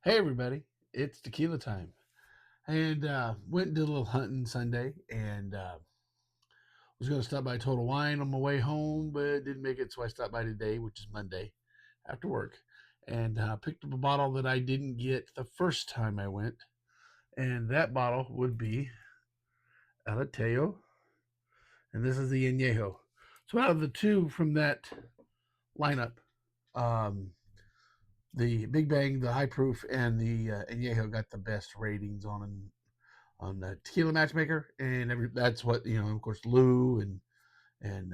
Hey everybody, it's tequila time. And went and did a little hunting Sunday and was going to stop by Total Wine on my way home, but didn't make it. So I stopped by today, which is Monday, after work, and picked up a bottle that I didn't get the first time I went. And that bottle would be Alateo, and this is the Añejo. So out of the two from that lineup, um, the Big Bang, the High Proof, and the Añejo got the best ratings on the Tequila Matchmaker, and that's what Of course, Lou and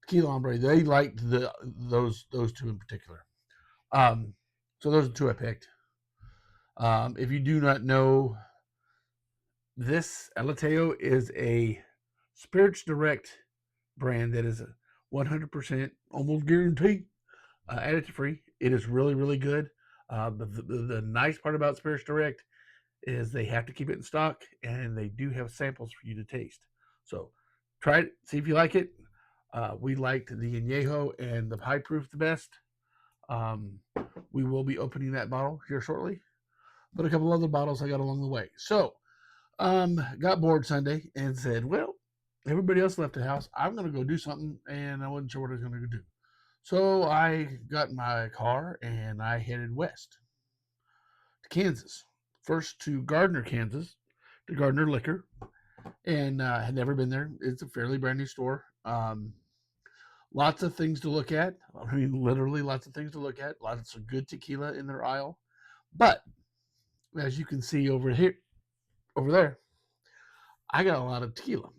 Tequila Hombre, they liked those two in particular. Um, so those are two I picked. If you do not know, this Alateo is a Spirits Direct brand that is 100% almost guaranteed additive free. It is really really good. But the nice part about Spirits Direct is they have to keep it in stock, and they do have samples for you to taste. So try it, see if you like it. We liked the Añejo and the High Proof the best. Um, we will be opening that bottle here shortly, but a couple other bottles I got along the way. So got bored Sunday and said, well, everybody else left the house. I'm going to go do something, and I wasn't sure what I was going to do. So I got in my car and I headed west to Kansas. First to Gardner, Kansas, to Gardner Liquor, and had never been there. It's a fairly brand new store. Lots of things to look at. I mean, literally lots of things to look at. Lots of good tequila in their aisle. But as you can see over there, I got a lot of tequila,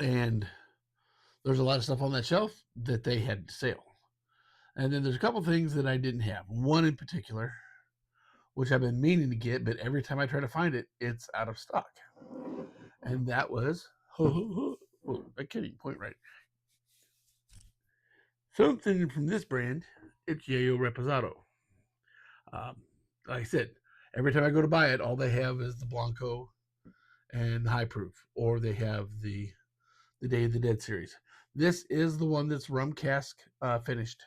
and there's a lot of stuff on that shelf that they had to sell. And then there's a couple things that I didn't have. One in particular, which I've been meaning to get, but every time I try to find it, it's out of stock. And that was, oh, I can't even point right. Something from this brand, it's Yayo Reposado. Um, like I said, every time I go to buy it, all they have is the Blanco and the High Proof, or they have the Day of the Dead series. This is the one that's rum cask finished,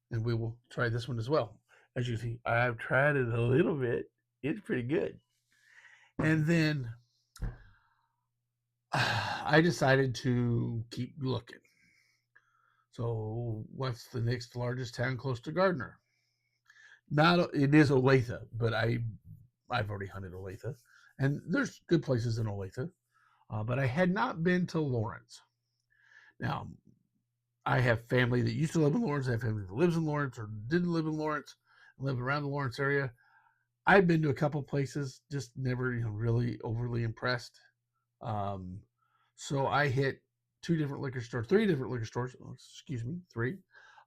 and we will try this one as well. As you see, I've tried it a little bit. It's pretty good. And then I decided to keep looking. So, what's the next largest town close to Gardner? Not it is Olathe, but I've already hunted Olathe, and there's good places in Olathe, but I had not been to Lawrence. Now, I have family that used to live in Lawrence. I have family that lives in Lawrence or didn't live in Lawrence, live around the Lawrence area. I've been to a couple places, just never really overly impressed. Um, so I hit three different liquor stores. Excuse me, three.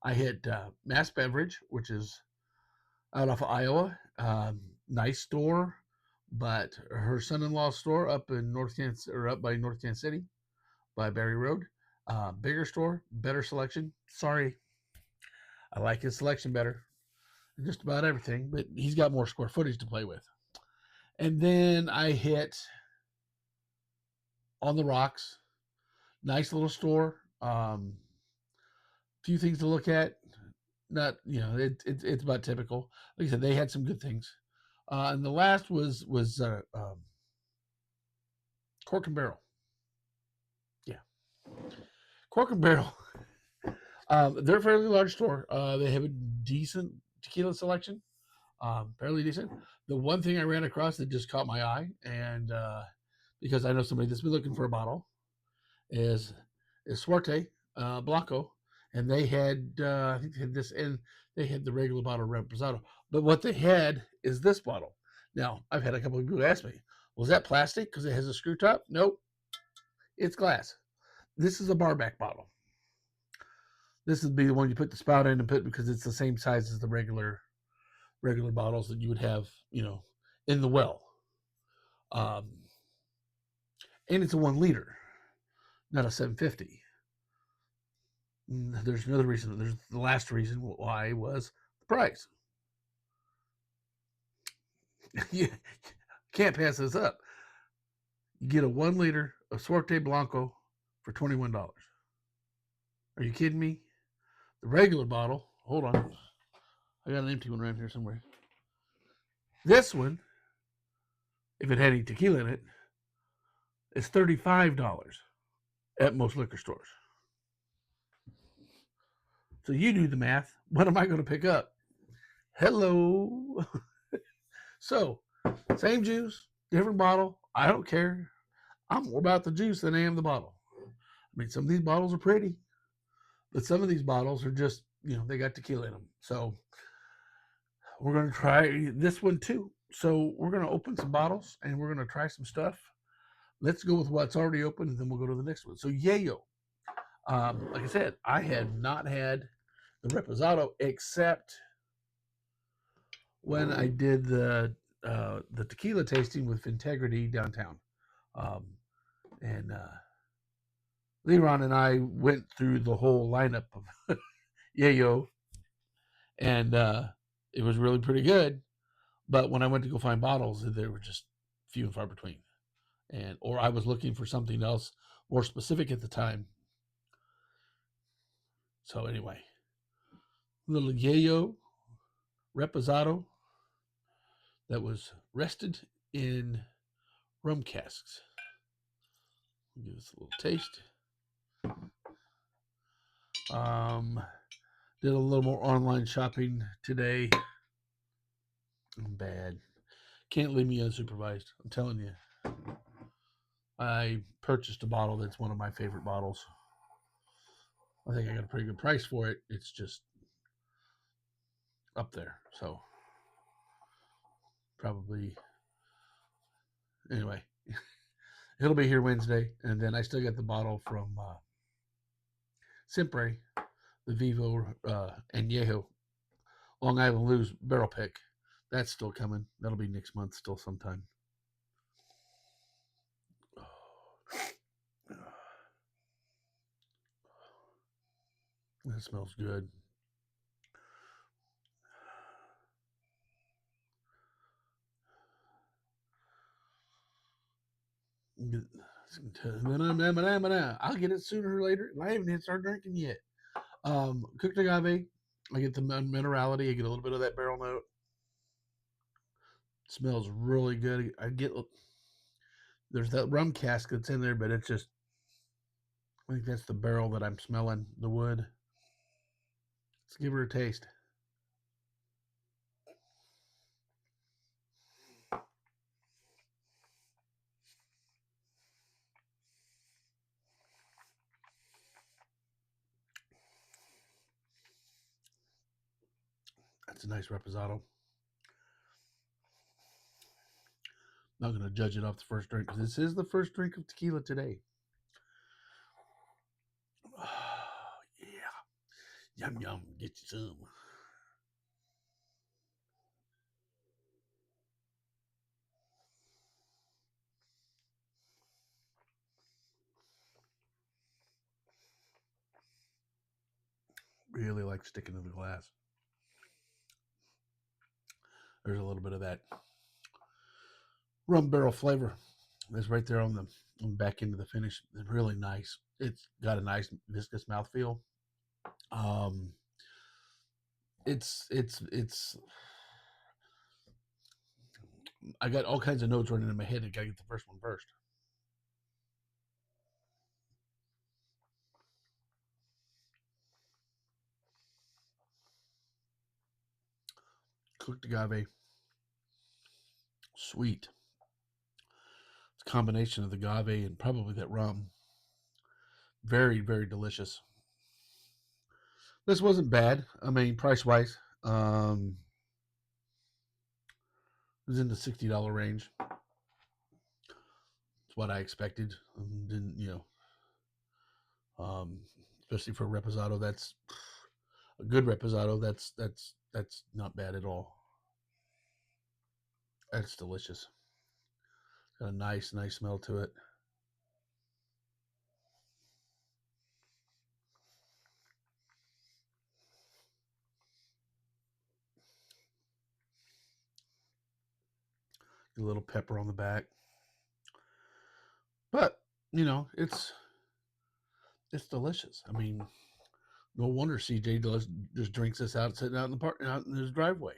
I hit Mass Beverage, which is out of Iowa. Nice store, but her son-in-law's store up in North Kansas, or up by North Kansas City, by Barry Road. Bigger store, better selection. Sorry, I like his selection better. Just about everything, but he's got more square footage to play with. And then I hit On the Rocks. Nice little store. Few things to look at. Not it's about typical. Like I said, they had some good things. And the last was Cork and Barrel. Yeah, Cork and Barrel. They're a fairly large store. They have a decent tequila selection, fairly decent. The one thing I ran across that just caught my eye, and because I know somebody that's been looking for a bottle, is Suerte Blanco, and they had I think they had this, and they had the regular bottle of Reposado. But what they had is this bottle. Now I've had a couple of people ask me, "Was that plastic because it has a screw top?" Nope, it's glass. This is a barback bottle. This would be the one you put the spout in and put, because it's the same size as the regular bottles that you would have, in the well. Um, and it's a 1 liter, not a 750. There's another reason. There's the last reason why was the price. You can't pass this up. You get a 1 liter of Suerte Blanco for $21. Are you kidding me? The regular bottle. Hold on, I got an empty one around here somewhere. This one, if it had any tequila in it, is $35 at most liquor stores. So you do the math. What am I going to pick up? Hello. So, same juice, different bottle. I don't care. I'm more about the juice than I am the bottle. I mean, some of these bottles are pretty, but some of these bottles are just, they got tequila in them. So, we're going to try this one too. So, we're going to open some bottles and we're going to try some stuff. Let's go with what's already open and then we'll go to the next one. So, Yayo. Like I said, I had not had the Reposado except when I did the tequila tasting with Integrity downtown. Um, and Leron and I went through the whole lineup of Yayo, and it was really pretty good. But when I went to go find bottles, they were just few and far between. And or I was looking for something else more specific at the time. So anyway, little Yayo Reposado that was rested in rum casks. Give us a little taste. Did a little more online shopping today. I'm bad. Can't leave me unsupervised. I'm telling you. I purchased a bottle that's one of my favorite bottles. I think I got a pretty good price for it. It's just up there. So probably anyway. It'll be here Wednesday, and then I still got the bottle from Simpre, the Vivo Añejo Long Island Luz barrel pick. That's still coming. That'll be next month, still sometime. That smells good. I'll get it sooner or later. I haven't even started drinking yet. Cooked agave. I get the minerality. I get a little bit of that barrel note. It smells really good. There's that rum cask that's in there, but it's just, I think that's the barrel that I'm smelling, the wood. Let's give her a taste. That's a nice reposado. Not going to judge it off the first drink because this is the first drink of tequila today. Oh, yeah. Yum, yum. Get you some. Really like sticking to the glass. There's a little bit of that rum barrel flavor. That's right there on the back end of the finish. It's really nice. It's got a nice viscous mouthfeel. Um, it's. I got all kinds of notes running in my head. I gotta get the first one first. Cooked agave, sweet. It's a combination of the agave and probably that rum. Very, very delicious. This wasn't bad. I mean, price wise, it was in the $60 range. It's what I expected. Didn't especially for a reposado. That's a good reposado. That's not bad at all. That's delicious. Got a nice smell to it. A little pepper on the back. But it's delicious. I mean, no wonder CJ just drinks this out sitting out in the park out in his driveway.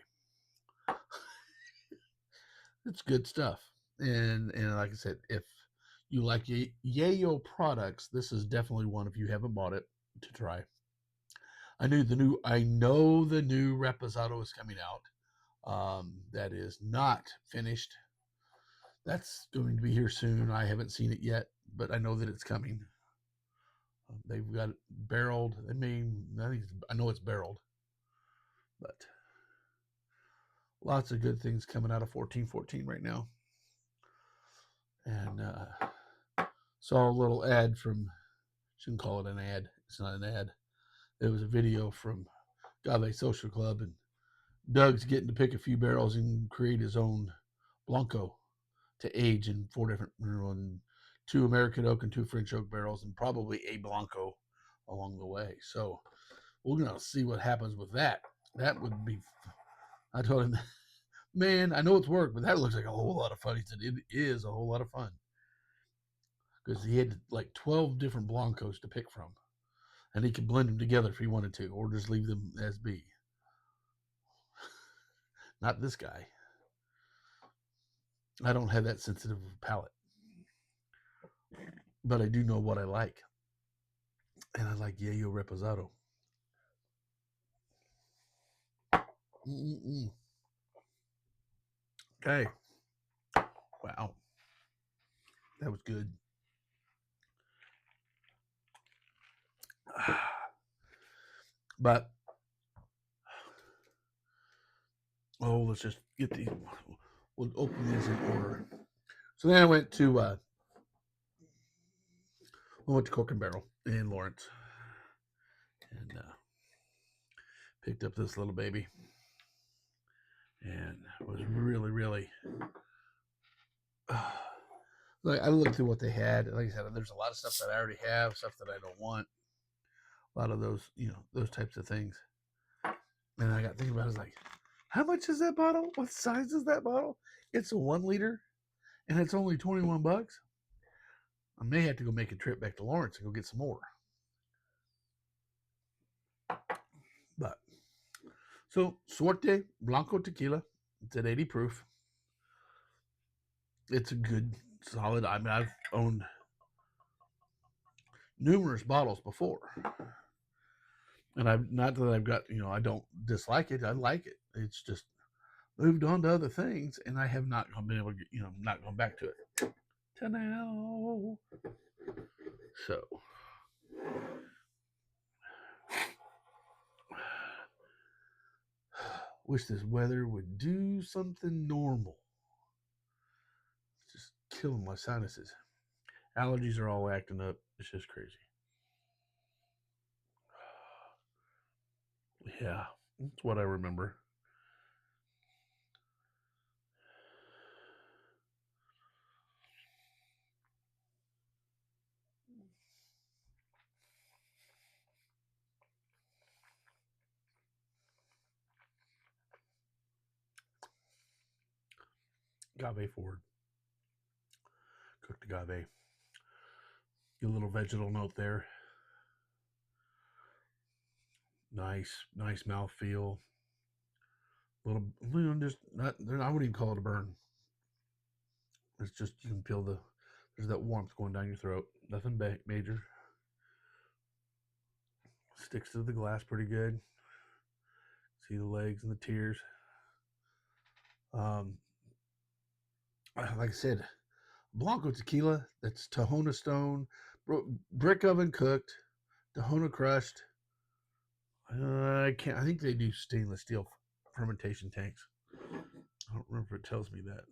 It's good stuff. And like I said, if you like Yayo products, this is definitely one if you haven't bought it to try. I know the new Reposado is coming out. That is not finished. That's going to be here soon. I haven't seen it yet, but I know that it's coming. They've got it barreled. I know it's barreled, but lots of good things coming out of 1414 right now. And saw a little ad from, shouldn't call it an ad. It's not an ad. It was a video from Agave Social Club, and Doug's getting to pick a few barrels and create his own Blanco to age in 4 different, two American oak and two French oak barrels, and probably a Blanco along the way. So we're gonna see what happens with that. That would be. I told him, man, I know it's work, but that looks like a whole lot of fun. He said it is a whole lot of fun because he had like 12 different Blancos to pick from, and he could blend them together if he wanted to, or just leave them as be. Not this guy. I don't have that sensitive palate, but I do know what I like, and I like Yayo Reposado. Mm-mm-mm. Okay. Wow. That was good. But, let's just get these. We'll open these in order. So then I went to Cork and Barrel in Lawrence and picked up this little baby, and was really, really. Like I looked through what they had. Like I said, there's a lot of stuff that I already have, stuff that I don't want. A lot of those, those types of things. And I got thinking about it, I was like, how much is that bottle? What size is that bottle? It's a 1 liter, and it's only $21. I may have to go make a trip back to Lawrence and go get some more. But so Suerte Blanco Tequila. It's at 80 proof. It's a good, solid. I mean, I've owned numerous bottles before, and I've not that I've got, I don't dislike it. I like it. It's just moved on to other things, and I have not been able to, not gone back to it to now. So, wish this weather would do something normal. It's just killing my sinuses. Allergies are all acting up. It's just crazy. Yeah, that's what I remember. Agave forward. Cooked agave. Get a little vegetal note there. Nice mouth feel. Little, just not. I wouldn't even call it a burn. It's just you can feel there's that warmth going down your throat. Nothing major. Sticks to the glass pretty good. See the legs and the tears. Um, like I said, Blanco tequila. That's Tahona Stone, brick oven cooked, Tahona crushed. I can't. I think they do stainless steel fermentation tanks. I don't remember if it tells me that,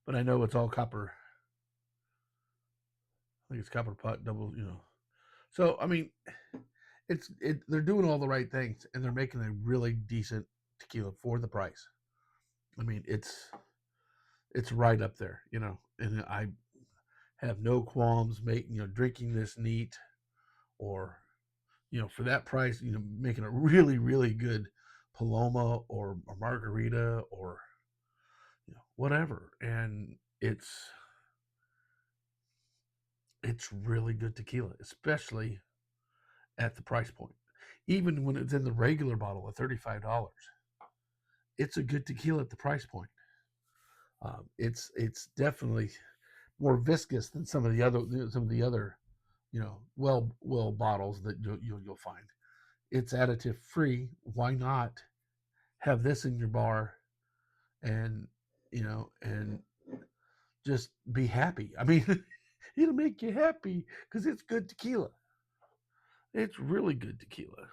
but I know it's all copper. I think it's copper pot double. So I mean, they're doing all the right things, and they're making a really decent tequila for the price. I mean, it's right up there, and I have no qualms making drinking this neat, or for that price, making a really, really good Paloma or a margarita or whatever. And it's really good tequila, especially at the price point. Even when it's in the regular bottle at $35, it's a good tequila at the price point. It's definitely more viscous than some of the other well bottles that you'll find. It's additive free. Why not have this in your bar and and just be happy? I mean, it'll make you happy because it's good tequila. It's really good tequila.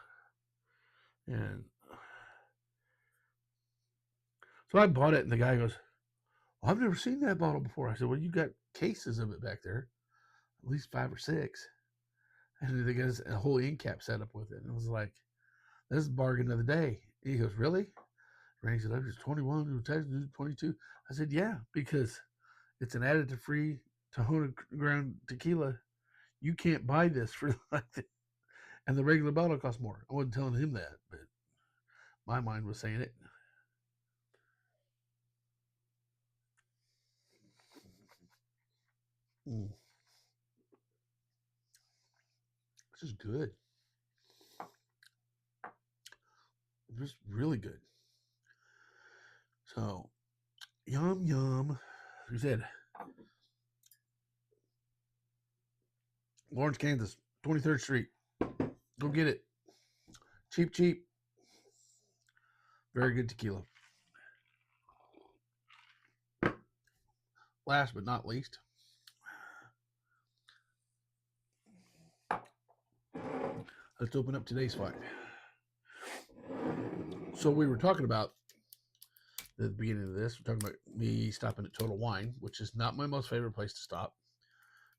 And so I bought it, and the guy goes, well, I've never seen that bottle before. I said, well, you got cases of it back there, at least 5 or 6. And the guy's a whole end cap set up with it. And it was like, this is a bargain of the day. And he goes, really? Ranks it up. It's 21, Texas 22. I said, yeah, because it's an additive free Tahona ground tequila. You can't buy this for like that. And the regular bottle costs more. I wasn't telling him that, but my mind was saying it. Mm, this is good. Just really good. So, yum, yum. Like I said, Lawrence, Kansas, 23rd Street. Go get it. Cheap, cheap. Very good tequila. Last but not least, let's open up today's find. So we were talking about at the beginning of this. We're talking about me stopping at Total Wine, which is not my most favorite place to stop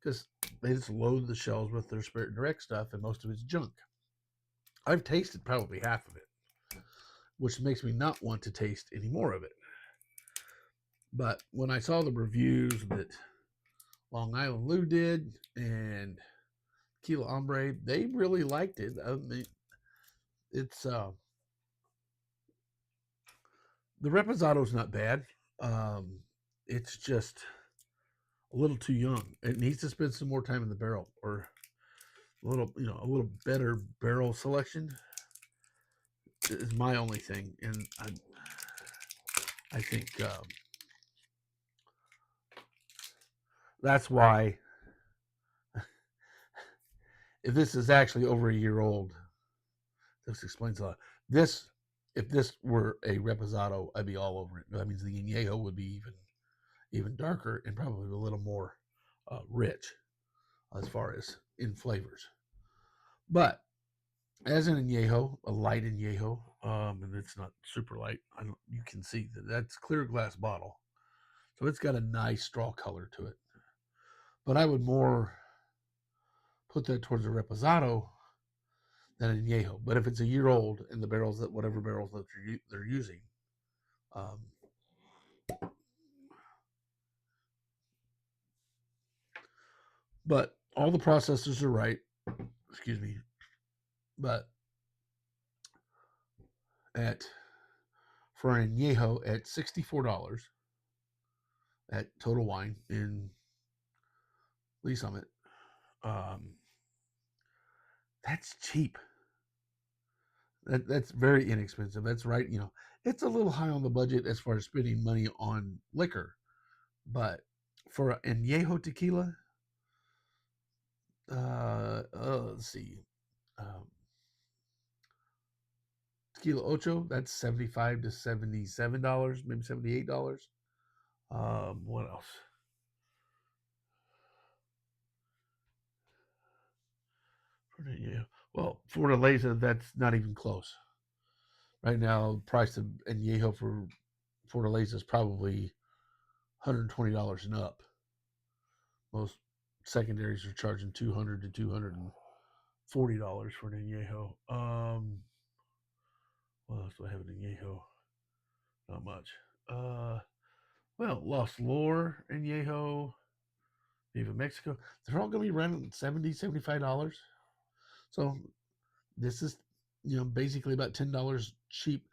because they just load the shelves with their Spirit Direct stuff, and most of it's junk. I've tasted probably half of it, which makes me not want to taste any more of it. But when I saw the reviews that Long Island Lou did and Tequila Hombre, they really liked it. I mean, it's the Reposado's not bad. Um, it's just a little too young. It needs to spend some more time in the barrel, or a little better barrel selection is my only thing. And I think that's why if this is actually over a year old, this explains a lot. This, if this were a Reposado, I'd be all over it. That means the añejo would be even darker and probably a little more rich as far as in flavors. But as an añejo, a light añejo, and it's not super light. You can see that that's clear glass bottle, so it's got a nice straw color to it. But I would more put that towards a reposado than an añejo. But if it's a year old and the barrels that whatever barrels that they're using, um, but all the processors are right. Excuse me, but at for an añejo at $64 at Total Wine in Lee Summit, um, that's cheap. That's very inexpensive. That's right. It's a little high on the budget as far as spending money on liquor, but for an añejo tequila, let's see, um, tequila ocho, that's $75 to $77, maybe $78. What else? Yeah. Well, Fortaleza, that's not even close. Right now, the price of añejo for Fortaleza is probably $120 and up. Most secondaries are charging $200 to $240 for an añejo. What else do I have in añejo? Not much. Uh, well, Lost Lore añejo, Viva Mexico. They're all going to be running $70 to $75. So this is basically about $10 cheap.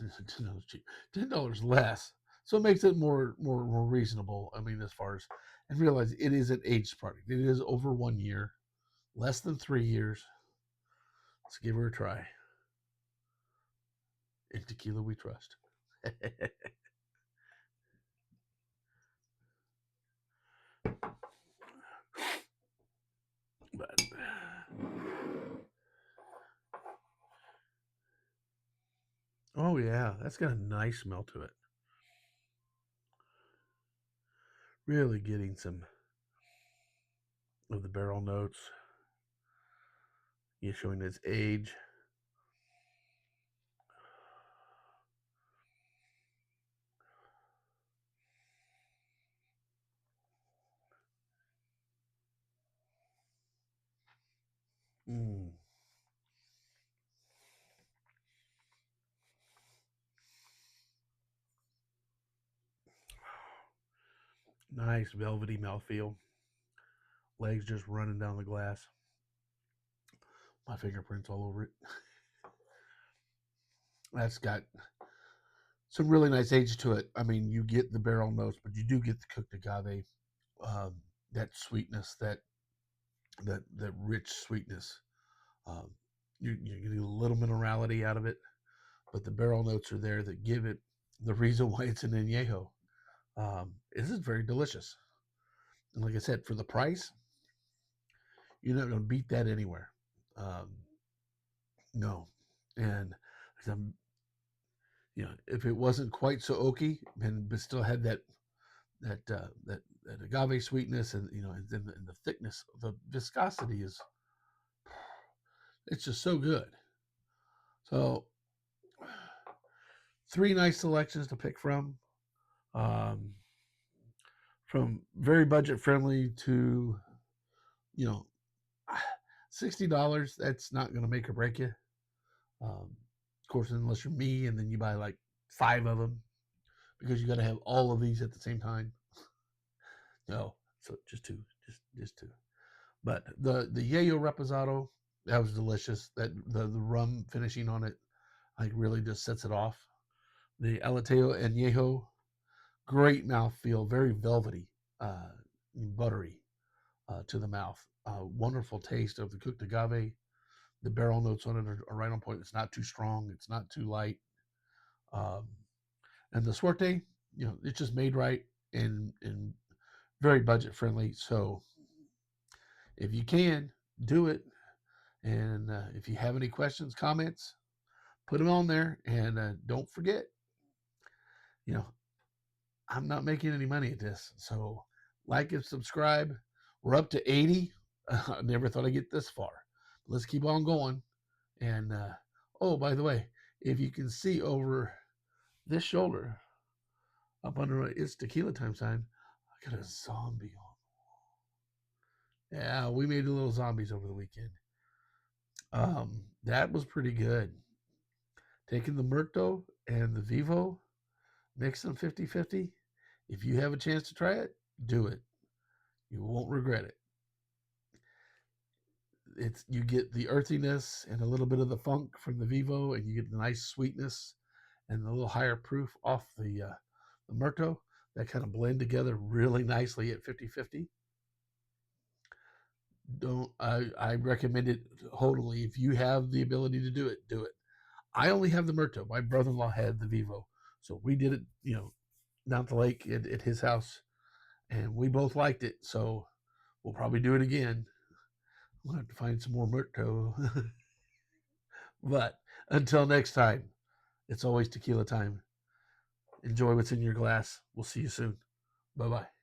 $10 cheap. $10 less. So it makes it more reasonable. I mean, as far as and realize it is an aged product. It is over 1 year, less than 3 years. Let's give her a try. In tequila we trust. But oh yeah, that's got a nice smell to it. Really getting some of the barrel notes. You're showing its age. Mm. Nice velvety mouthfeel. Legs just running down the glass. My fingerprints all over it. That's got some really nice age to it. I mean, you get the barrel notes, but you do get the cooked agave, um, that sweetness, that rich sweetness. Um, you're getting a little minerality out of it, but the barrel notes are there that give it the reason why it's an añejo. This is very delicious, and like I said, for the price, you're not going to beat that anywhere. Um, no, and um, if it wasn't quite so oaky, and but still had that agave sweetness, and and the thickness, the viscosity is, it's just so good. So three nice selections to pick um, from very budget friendly to you know $60. That's not going to make or break you. Of course, unless you're me, and then you buy like five of them because you got to have all of these at the same time. No, so just two, just two. But the yayo reposado, that was delicious. That the rum finishing on it, like, really just sets it off. The aleteo añejo, great mouthfeel, very velvety, buttery to the mouth. Wonderful taste of the cooked agave. The barrel notes on it are right on point. It's not too strong. It's not too light. Um, and the suerte, it's just made right and very budget friendly. So if you can, do it. And if you have any questions, comments, put them on there. And don't forget, you know, I'm not making any money at this. So like and subscribe. We're up to 80. I never thought I'd get this far. Let's keep on going. And oh, by the way, if you can see over this shoulder, up under its tequila time sign, I got a zombie on. Yeah, we made little zombies over the weekend. That was pretty good. Taking the Murto and the Vivo, mix them 50-50. If you have a chance to try it, do it. You won't regret it. You get the earthiness and a little bit of the funk from the Vivo, and you get the nice sweetness and the little higher proof off the Murto. That kind of blend together really nicely at 50-50. Don't I recommend it totally. If you have the ability to do it, do it. I only have the Murto. My brother-in-law had the Vivo, so we did it, down at the lake at his house, and we both liked it. So we'll probably do it again. We'll have to find some more Murto. But until next time, it's always tequila time. Enjoy what's in your glass. We'll see you soon. Bye bye.